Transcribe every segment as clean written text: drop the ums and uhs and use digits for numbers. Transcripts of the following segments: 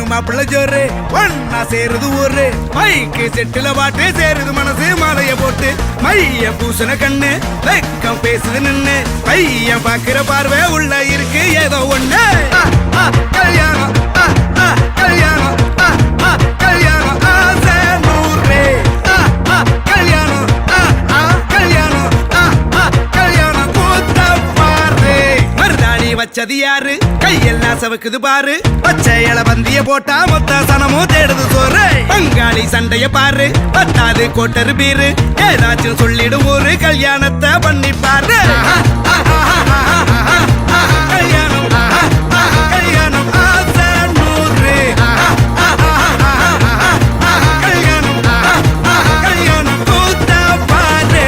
மாப்பிள்ள ஜோரு ஒன்னா சேருது ஊரு மைக்கு செட்டுல பாட்டு சேருது மனசு மாலைய போட்டு மைய பூசன கண்ணு வெக்கம் பேசுது நின்னு பையன் பாக்குற பார்வை உள்ள இருக்கு ஏதோ ஒண்ணு கல்யாணம் கல்யாணம் கல்யாணம் ஆசை நூறு கல்யாணம் கல்யாணம் கல்யாணம் கூத்த பாரு மருதாணி வச்சது யாரு கையெல்லாம் சவுக்குது பாரு பச்சை இல பந்திய போட்டா மொத்த சனமும் தேடுது சோறு பங்காளி சண்டைய பாரு பத்தாது கோட்டரு பீரு ஏதாச்சும் சொல்லிடும் ஒரு கல்யாணத்தை பண்ணி பாரு கல்யாணம் கல்யாணம் ஆசை நூறு கல்யாணம் கல்யாணம் கூத்த பாரு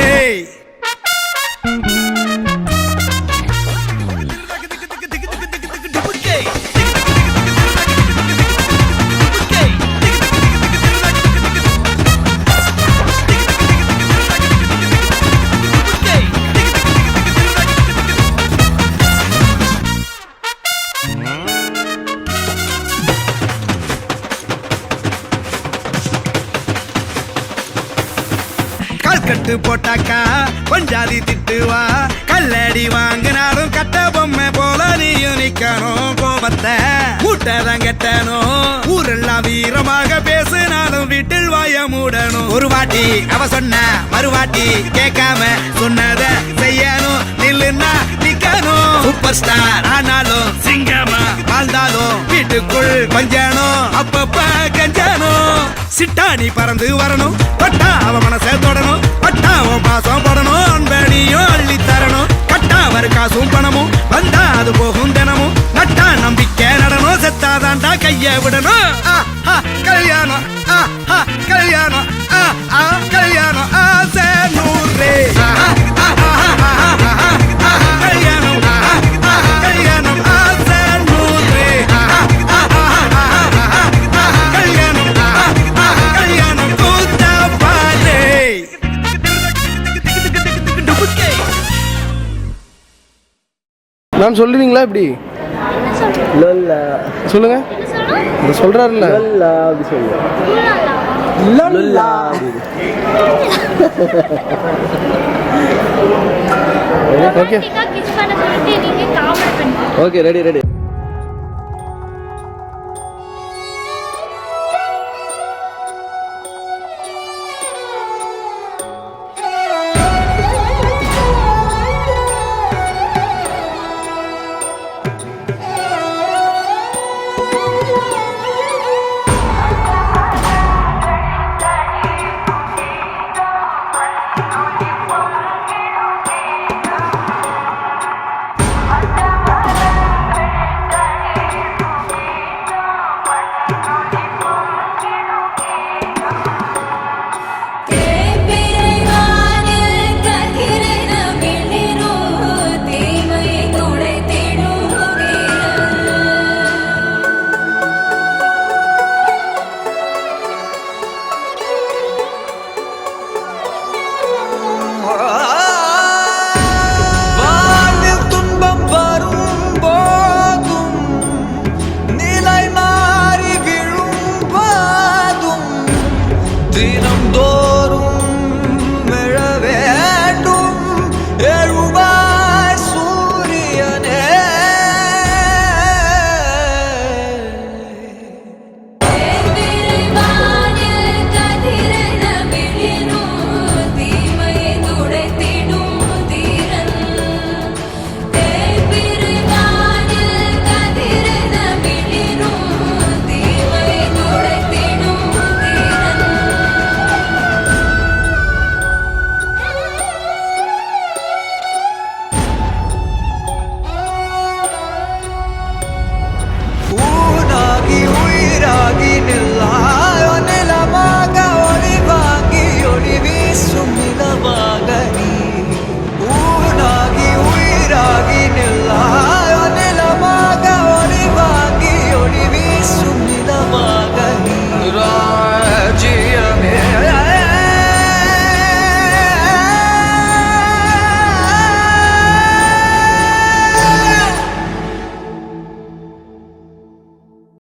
கட்டு போட்டாக்கா கொஞ்சாதி திட்டுவா கல்லடி வாங்கினாலும் கட்ட பொம்மை போல நீயும் நிக்கணும் கோபத்தை மூட்டதான் கெட்டணும் ஊரெல்லாம் வீரமாக பேசினாலும் வீட்டில் வாய மூடணும் ஒரு வாட்டி அவ சொன்ன மறுவாட்டி கேட்காம சொன்னத செய்யணும் நில்லுன்னா நிக்கணும் சூப்பர் ஸ்டார் ஆனாலும் சிங்கமா வாழ்ந்தாலும் வீட்டுக்குள் கொஞ்சணும் அப்பப்ப கஞ்சணும் சிட்டாணி பறந்து வரணும் பட்டா அவ மனசை தொடணும் பட்டாவும் பாசம் படணும் அன்பனியும் அள்ளி தரணும் கட்டா வரு காசும் பணமும் வந்தா அது போகும் தினமும் நட்டா நம்பிக்கை நடணும் செத்தாதான்டா கைய விடணும் கல்யாணம் கல்யாணம் கல்யாணம் ஆசை நூறு கல்யாணம் கல்யாணம் ஆசை நூறு கல்யாணம் கல்யாணம் கூத்த பாரு மேம் சொல்லுவீங்களா இப்படி சொல்லுங்க சொல்றாருல்ல அப்படி ஓகே ஓகே ரெடி ரெடி தினம்தோறும்